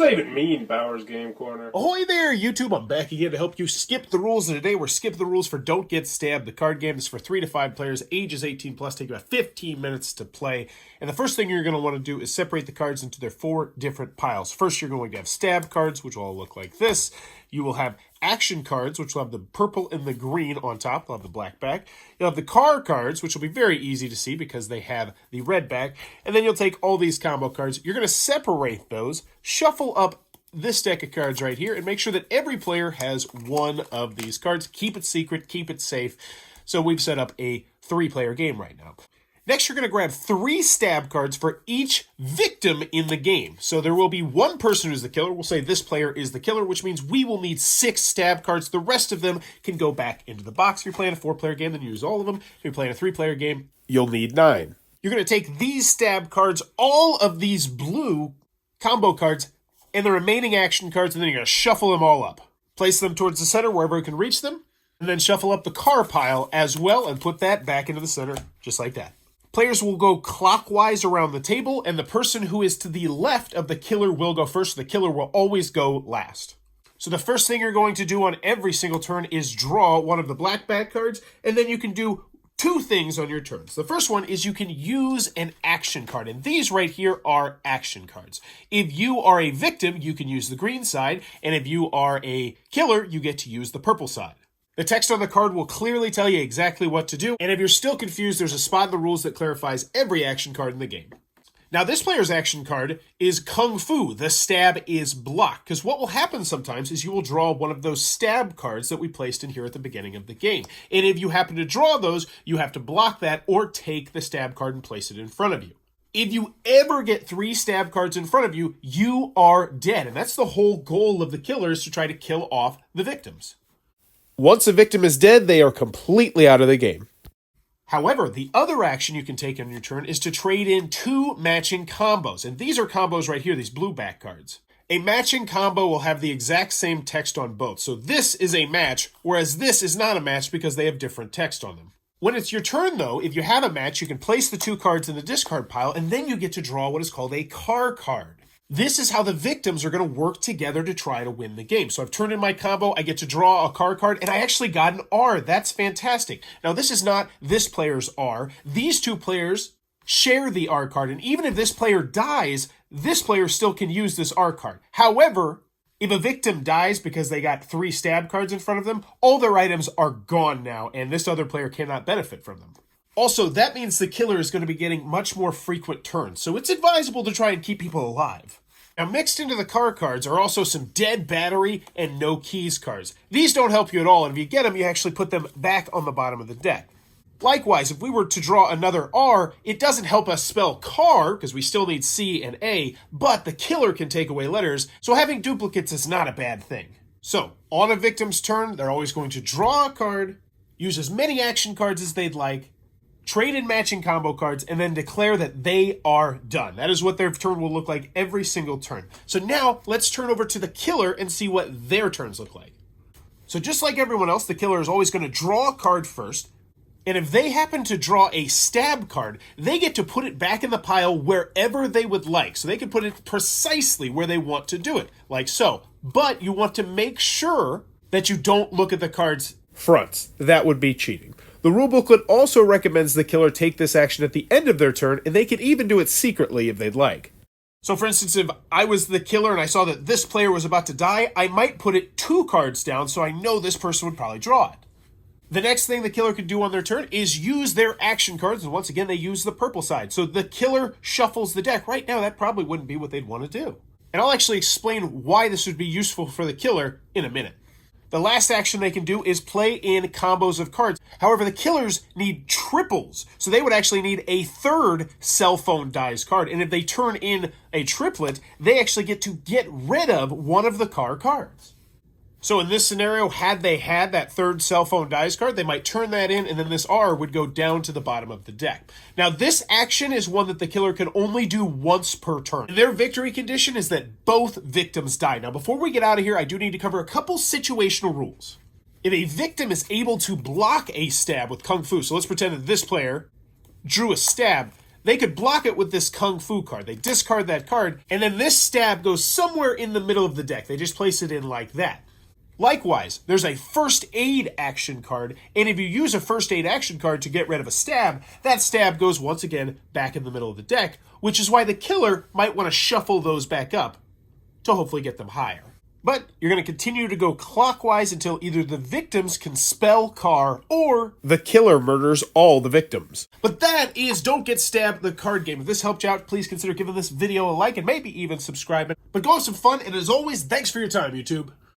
does that even mean, Bowers Game Corner? Ahoy there, YouTube! I'm back again to help you skip the rules, and today we're skipping the rules for Don't Get Stabbed. The card game is for 3 to 5 players, ages 18 plus, take about 15 minutes to play. And the first thing you're going to want to do is separate the cards into their 4 different piles. First, you're going to have stab cards, which will all look like this. You will have action cards, which will have the purple and the green on top. They'll have the black back. You'll have the car cards, which will be very easy to see because they have the red back. And then you'll take all these combo cards. You're going to separate those, shuffle up this deck of cards right here, and make sure that every player has one of these cards. Keep it secret, keep it safe. So we've set up a 3-player game right now. Next, you're going to grab 3 stab cards for each victim in the game. So there will be one person who's the killer. We'll say this player is the killer, which means we will need 6 stab cards. The rest of them can go back into the box. If you're playing a 4-player game, then use all of them. If you're playing a 3-player game, you'll need 9. You're going to take these stab cards, all of these blue combo cards, and the remaining action cards, and then you're going to shuffle them all up. Place them towards the center wherever you can reach them, and then shuffle up the car pile as well and put that back into the center, just like that. Players will go clockwise around the table, and the person who is to the left of the killer will go first. The killer will always go last. So the first thing you're going to do on every single turn is draw one of the black back cards, and then you can do 2 things on your turns. The first one is you can use an action card, and these right here are action cards. If you are a victim, you can use the green side, and if you are a killer, you get to use the purple side. The text on the card will clearly tell you exactly what to do, and if you're still confused, there's a spot in the rules that clarifies every action card in the game. Now, this player's action card is Kung Fu. The stab is block, because what will happen sometimes is you will draw one of those stab cards that we placed in here at the beginning of the game. And if you happen to draw those, you have to block that or take the stab card and place it in front of you. If you ever get 3 stab cards in front of you, you are dead. And that's the whole goal of the killer, is to try to kill off the victims. Once a victim is dead, they are completely out of the game. However, the other action you can take on your turn is to trade in 2 matching combos. And these are combos right here, these blue back cards. A matching combo will have the exact same text on both. So this is a match, whereas this is not a match because they have different text on them. When it's your turn, though, if you have a match, you can place the 2 cards in the discard pile, and then you get to draw what is called a car card. This is how the victims are going to work together to try to win the game. So I've turned in my combo, I get to draw a car card, and I actually got an R. That's fantastic. Now, this is not this player's R. These 2 players share the R card, and even if this player dies, this player still can use this R card. However, if a victim dies because they got 3 stab cards in front of them, all their items are gone now, and this other player cannot benefit from them. Also, that means the killer is going to be getting much more frequent turns, so it's advisable to try and keep people alive. Now, mixed into the car cards are also some dead battery and no keys cards. These don't help you at all, and if you get them, you actually put them back on the bottom of the deck. Likewise, if we were to draw another R, it doesn't help us spell car, because we still need C and A, but the killer can take away letters, so having duplicates is not a bad thing. So, on a victim's turn, they're always going to draw a card, use as many action cards as they'd like, trade in matching combo cards, and then declare that they are done. That is what their turn will look like every single turn. So now, let's turn over to the killer and see what their turns look like. So just like everyone else, the killer is always going to draw a card first, and if they happen to draw a stab card, they get to put it back in the pile wherever they would like. So they can put it precisely where they want to do it, like so. But you want to make sure that you don't look at the card's fronts. That would be cheating. The rule booklet also recommends the killer take this action at the end of their turn, and they can even do it secretly if they'd like. So for instance, if I was the killer and I saw that this player was about to die, I might put it 2 cards down so I know this person would probably draw it. The next thing the killer could do on their turn is use their action cards, and once again, they use the purple side. So the killer shuffles the deck. Right now, that probably wouldn't be what they'd want to do. And I'll actually explain why this would be useful for the killer in a minute. The last action they can do is play in combos of cards. However, the killers need triples, so they would actually need a 3rd cell phone dice card. And if they turn in a triplet, they actually get to get rid of one of the car cards. So in this scenario, had they had that 3rd cell phone dice card, they might turn that in, and then this R would go down to the bottom of the deck. Now, this action is one that the killer can only do once per turn. And their victory condition is that both victims die. Now, before we get out of here, I do need to cover a couple situational rules. If a victim is able to block a stab with Kung Fu, so let's pretend that this player drew a stab, they could block it with this Kung Fu card. They discard that card, and then this stab goes somewhere in the middle of the deck. They just place it in like that. Likewise, there's a first aid action card, and if you use a first aid action card to get rid of a stab, that stab goes once again back in the middle of the deck, which is why the killer might want to shuffle those back up to hopefully get them higher. But you're going to continue to go clockwise until either the victims can spell Carr or the killer murders all the victims. But that is Don't Get Stabbed, the card game. If this helped you out, please consider giving this video a like and maybe even subscribing. But go have some fun, and as always, thanks for your time, YouTube.